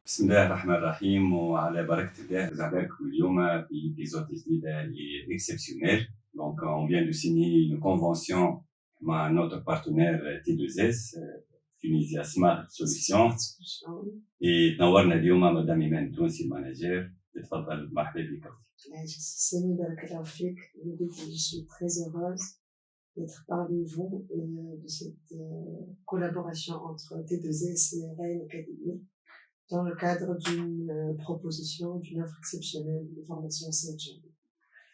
بسم الله الرحمن الرحيم وعلى بركة الله رجعنا لكم اليوم في épisode جديدة اللي exceptionnel. Donc on vient de signer une convention مع notre partenaire T2S Tunisia Smart Solutions et تنورنا اليوم مدام إيمان تونسي المانجر. تفضل مرحبا بك. Je suis très heureuse d'être parmi vous et de cette collaboration entre T2S et Rain Academy dans le cadre d'une proposition, d'une offre exceptionnelle de formation CHM.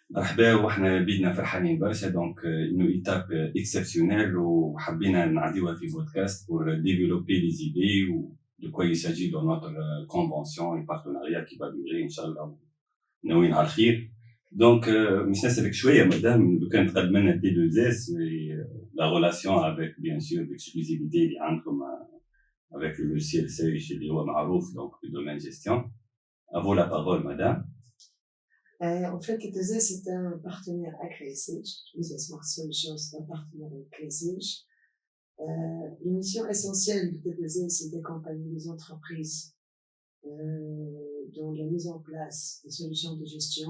مرحبا وحنا بيدنا فرحانين برشا دونك انه ايتاب اكسبسيونيل وحبينا نعديوها في بودكاست pour développer les idées ou de quoi il s'agit dans notre convention et partenariat qui va durer ان شاء الله ناويين على الخير. دونك مش نسألك شويه مدام لو كان تقدم لنا تي 2 اس la relation avec bien sûr l'exclusivité اللي عندكم avec le logiciel Sage اللي هو معروف donc في domaine gestion. À vous la parole madame. En fait, T2S c'est un partenaire agréé Sage. Tunisia Smart Solutions c'est un partenaire agréé Sage. Une mission essentielle de T2S c'est d'accompagner les entreprises dans la mise en place des solutions de gestion,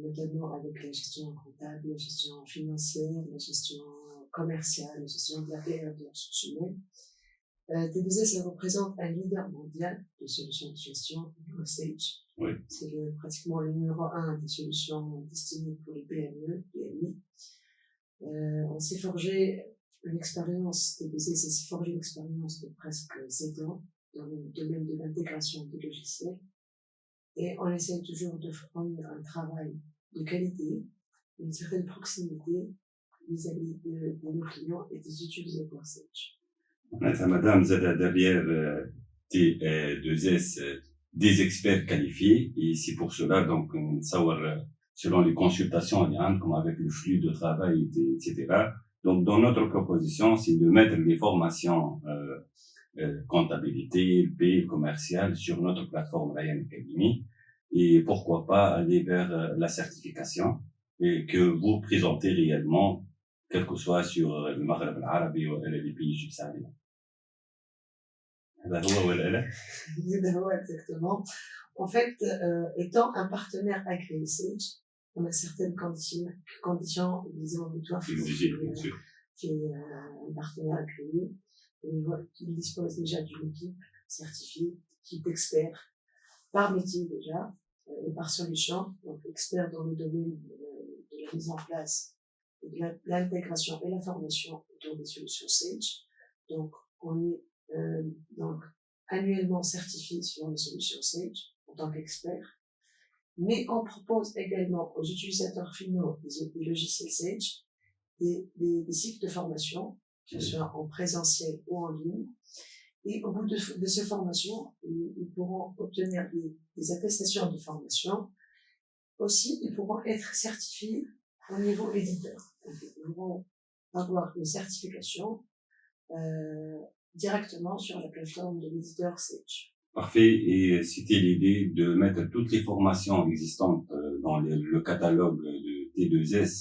notamment avec la gestion comptable, la gestion financière, la gestion commerciale, la gestion de la paie et de la ressources humaines. T2S représente un leader mondial de solutions de gestion, le Sage. Oui. C'est pratiquement le numéro 1 des solutions destinées pour les PME, PMI. On s'est forgé une expérience, T2S s'est forgé une expérience de presque 7 ans dans le domaine de l'intégration des logiciels. Et on essaie toujours de fournir un travail de qualité, une certaine proximité vis-à-vis de nos clients et des utilisateurs Sage. Madame, vous êtes derrière T2S des experts qualifiés et c'est pour cela donc savoir selon les consultations comme avec le flux de travail etc. Donc dans notre proposition c'est de mettre les formations comptabilité, paie, commerciale sur notre plateforme Rain Academy et pourquoi pas aller vers la certification et que vous présentez réellement quel que soit sur le Maghreb arabe ou les pays subsahariens. Exactement. En fait, étant un partenaire agréé Sage, on a certaines conditions éliminatoires qui est un partenaire agréé. Il dispose déjà d'une équipe certifiée, équipe d'experts, par métier déjà, et par solution, donc experts dans le domaine de la mise en place, de l'intégration et la formation autour des solutions Sage. Donc, on est donc annuellement certifié sur les solutions Sage en tant qu'expert, mais on propose également aux utilisateurs finaux des logiciels Sage des cycles de formation, que ce soit en présentiel ou en ligne. Et au bout de ces formations, ils pourront obtenir des attestations de formation. Aussi, ils pourront être certifiés au niveau éditeur. Donc, ils pourront avoir une certification directement sur la plateforme de l'éditeur Sage. Parfait. Et c'était l'idée de mettre toutes les formations existantes dans le catalogue de T2S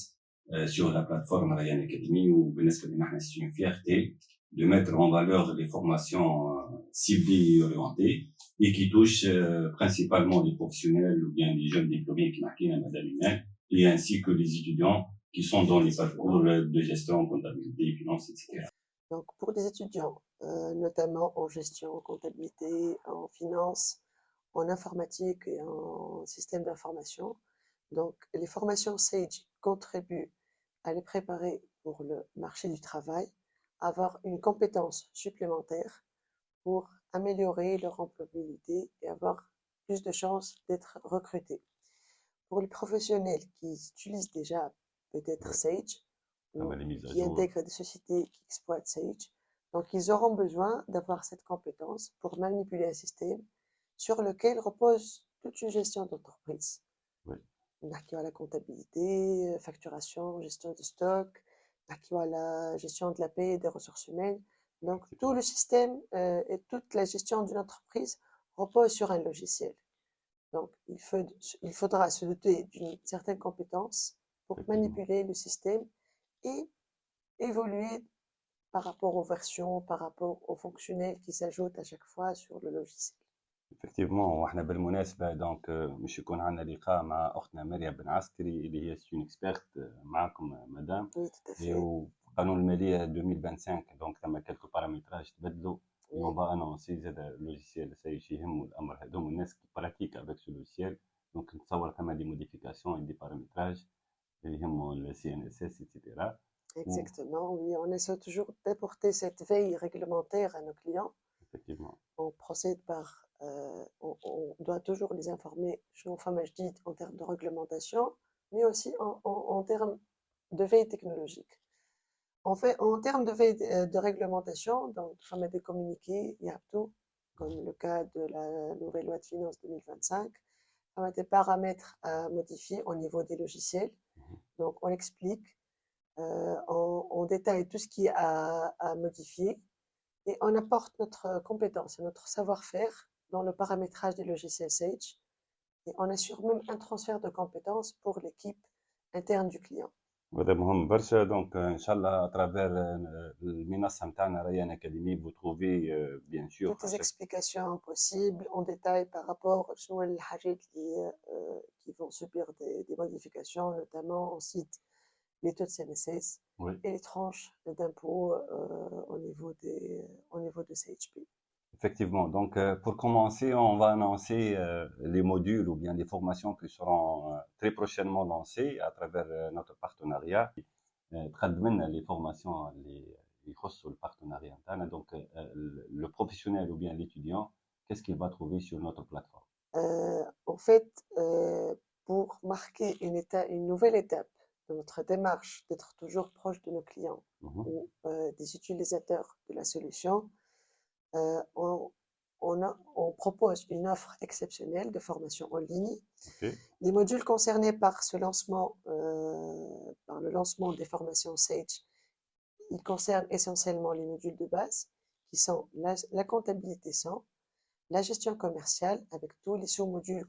sur la plateforme Rain Academy ou c'est une fierté de mettre en valeur les formations ciblées et orientées et qui touchent principalement les professionnels ou bien les jeunes diplômés qui marquent Madame Iman et ainsi que les étudiants qui sont dans les parcours de gestion, comptabilité, finance, etc. Donc pour les étudiants, notamment en gestion, en comptabilité, en finance, en informatique et en système d'information. Donc les formations Sage contribuent à les préparer pour le marché du travail, avoir une compétence supplémentaire pour améliorer leur employabilité et avoir plus de chances d'être recrutés. Pour les professionnels qui utilisent déjà peut-être Sage, qui intègrent des sociétés qui exploitent Sage, donc ils auront besoin d'avoir cette compétence pour manipuler un système sur lequel repose toute une gestion d'entreprise. Oui. La comptabilité, facturation, gestion de stock, la gestion de la paie et des ressources humaines. Donc tout le système et toute la gestion d'une entreprise repose sur un logiciel. Donc il faudra se doter d'une certaine compétence pour manipuler le système et évoluer par rapport aux versions, par rapport aux fonctionnels qui s'ajoutent à chaque fois sur le logiciel. effectivement وإحنا بالمناسبة دونك باش يكون عندنا لقاء مع أختنا مريم بن عسكري اللي هي سي اكسبيرت معكم مدام. Oui, tout à fait. وقانون المالية 2025 دونك ثم كلكو بارامتراج تبدلوا. Et on va annoncer زاد logiciel سي يهموا الأمر هذوما الناس qui pratique avec ce logiciel. Donc نتصور ثم des modifications et des paramétrages اللي يهموا le CNSS etc. Exactement, oui, on essaie toujours d'apporter cette veille réglementaire à nos clients. Effectivement. On procède par, on doit toujours les informer, en termes de réglementation, mais aussi en termes de veille technologique. En fait, en termes de veille de réglementation, donc, il y a des communiqués, il y a tout, comme le cas de la nouvelle loi de finances 2025, il y a des paramètres à modifier au niveau des logiciels. Donc, on explique, on détaille tout ce qui est à modifier et on apporte notre compétence et notre savoir-faire dans le paramétrage des logiciels Sage et on assure même un transfert de compétences pour l'équipe interne du client. وهذا مهم برشا دونك ان شاء الله اترافير المنصه نتاعنا ريان اكاديمي vous trouvez bien sûr toutes les explications possibles en détail par rapport aux الحاجات qui vont subir des modifications, notamment on cite les taux de CNSS et les tranches d'impôts au niveau de CHP. Effectivement, donc pour commencer, on va annoncer les modules ou bien les formations qui seront très prochainement lancées à travers notre partenariat. تقدمنا les formations اللي يخصوا le partenariat نتاعنا. Donc le professionnel ou bien l'étudiant, qu'est-ce qu'il va trouver sur notre plateforme? En fait, pour marquer une nouvelle étape de notre démarche d'être toujours proche de nos clients ou des utilisateurs de la solution, on propose une offre exceptionnelle de formation en ligne. Les modules concernés par ce lancement, par le lancement des formations Sage, ils concernent essentiellement les modules de base, qui sont la comptabilité 100, la gestion commerciale avec tous les sous-modules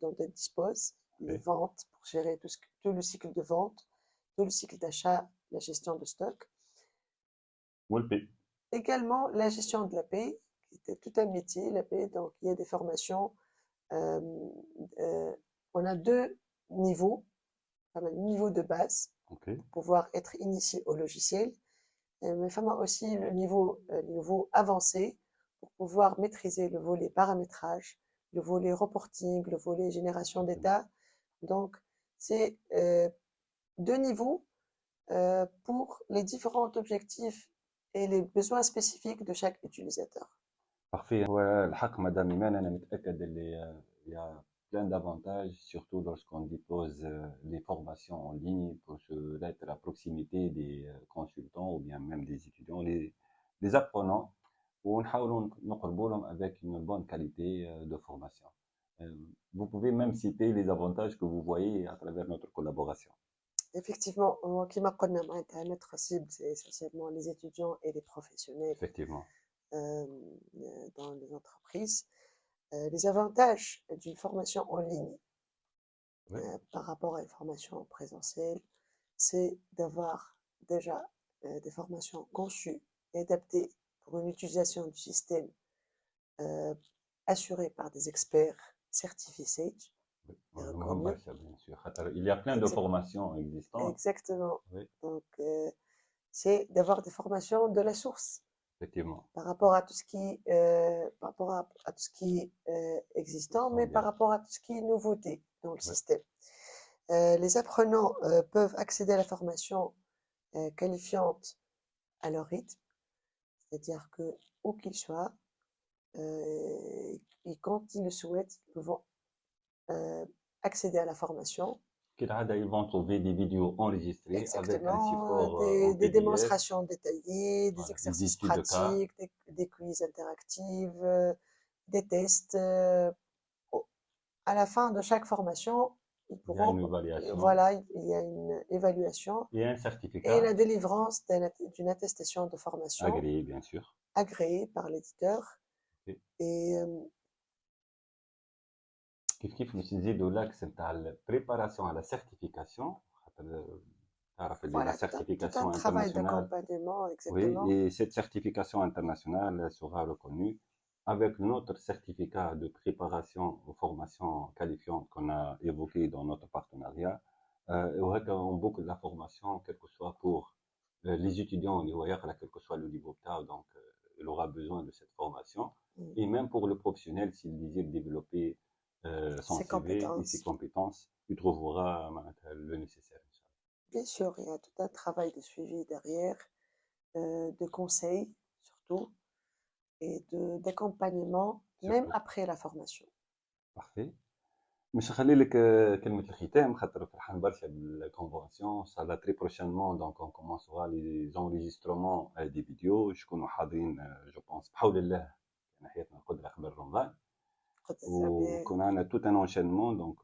dont elle dispose, les ventes pour gérer tout le cycle de vente, tout le cycle d'achat, la gestion de stock. Également la gestion de la paie, qui était tout un métier, la paie. Donc il y a des formations, on a deux niveaux, niveau de base pour pouvoir être initié au logiciel, mais aussi le niveau avancé pour pouvoir maîtriser le volet paramétrage, le volet reporting, le volet génération d'état. Donc c'est deux niveaux pour les différents objectifs et les besoins spécifiques de chaque utilisateur. Parfait. والحق مدام إيمان أنا متأكد اللي il y a plein d'avantages, surtout lorsqu'on dépose les formations en ligne pour être à proximité des consultants ou bien même des étudiants, les apprenants, ونحاولوا نقربوا لهم avec une bonne qualité de formation. Vous pouvez même citer les avantages que vous voyez à travers notre collaboration. Effectivement, notre cible, c'est essentiellement les étudiants et les professionnels. Effectivement. Dans les entreprises. Les avantages d'une formation en ligne par rapport à une formation présentielle, c'est d'avoir déjà des formations conçues et adaptées pour une utilisation du système assurée par des experts certifiés Sage. Bien sûr. Il y a plein de formations existantes. Exactement. Donc, c'est d'avoir des formations de la source. Effectivement. Par rapport à tout ce qui, est existant, mais par rapport à tout ce qui est nouveauté dans le système. Les apprenants peuvent accéder à la formation qualifiante à leur rythme, c'est-à-dire que où qu'ils soient, et quand ils le souhaitent, ils peuvent accéder à la formation. Ils vont trouver des vidéos enregistrées avec un support des démonstrations détaillées, des exercices pratiques, des quiz interactifs, des tests. À la fin de chaque formation, ils pourront, il y a une évaluation et un certificat et la délivrance d'une attestation de formation agréée, bien sûr, agréée par l'éditeur. Et كيف باش نزيدوا لاكس نتاع البريباراسيون على سيرتيفيكاسيون خاطر تعرف اللي لا certification internationale. Exactement. Oui, et cette certification internationale sera reconnue avec notre certificat de préparation aux formations qualifiantes qu'on a évoqué dans notre partenariat, on boucle la formation, quel que soit pour les étudiants, quel que soit le niveau donc il aura besoin de cette formation. Et même pour le professionnel, s'il désire développer son CV et ses compétences, il trouvera le nécessaire. Bien sûr, il y a tout un travail de suivi derrière, de conseil surtout, et d'accompagnement, même après la formation. Parfait. مش هخلي لك كلمة الختام خاطر فرحان برشا بالكونفونسيون. صار تري بروشينمون دونك اون كومونسوا لي زونريجسترومون دي فيديو شكونوا حاضرين جو بونس بحول الله ناحيتنا القدرة قبل رمضان. وكون عندنا tout un enchaînement donc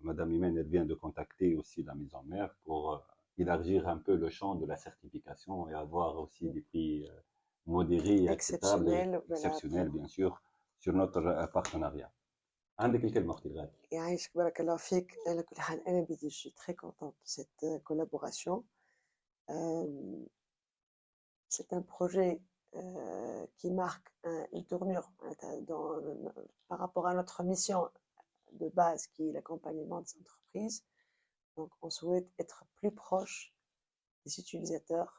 madame Imen elle vient de contacter aussi la mise en œuvre pour élargir un peu le champ de la certification et avoir aussi des prix modérés et exceptionnels bien sûr sur notre partenariat. عندك الكلمة أختي الغالية. يعيشك بارك الله فيك. على كل حال أنا بدي je suis très contente de cette collaboration. C'est un projet qui marque une tournure par rapport à notre mission de base qui est l'accompagnement des entreprises. Donc on souhaite être plus proche des utilisateurs,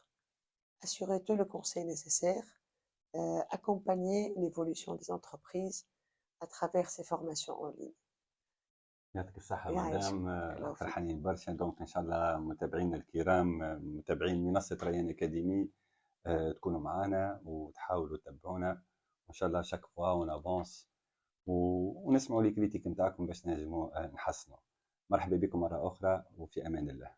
assurer tout le conseil nécessaire, accompagner l'évolution des entreprises à travers ces formations en ligne. يعطيك الصحة مدام، فرحانين برشا. دونك إن شاء الله متابعينا الكرام متابعين منصة ريان أكاديمي تكونوا معنا وتحاولوا تتابعونا وإن شاء الله شاك فوا اون افونس ونسمعوا لي كريتيك نتاعكم باش نجموا نحسنوا. مرحبا بكم مرة أخرى وفي أمان الله.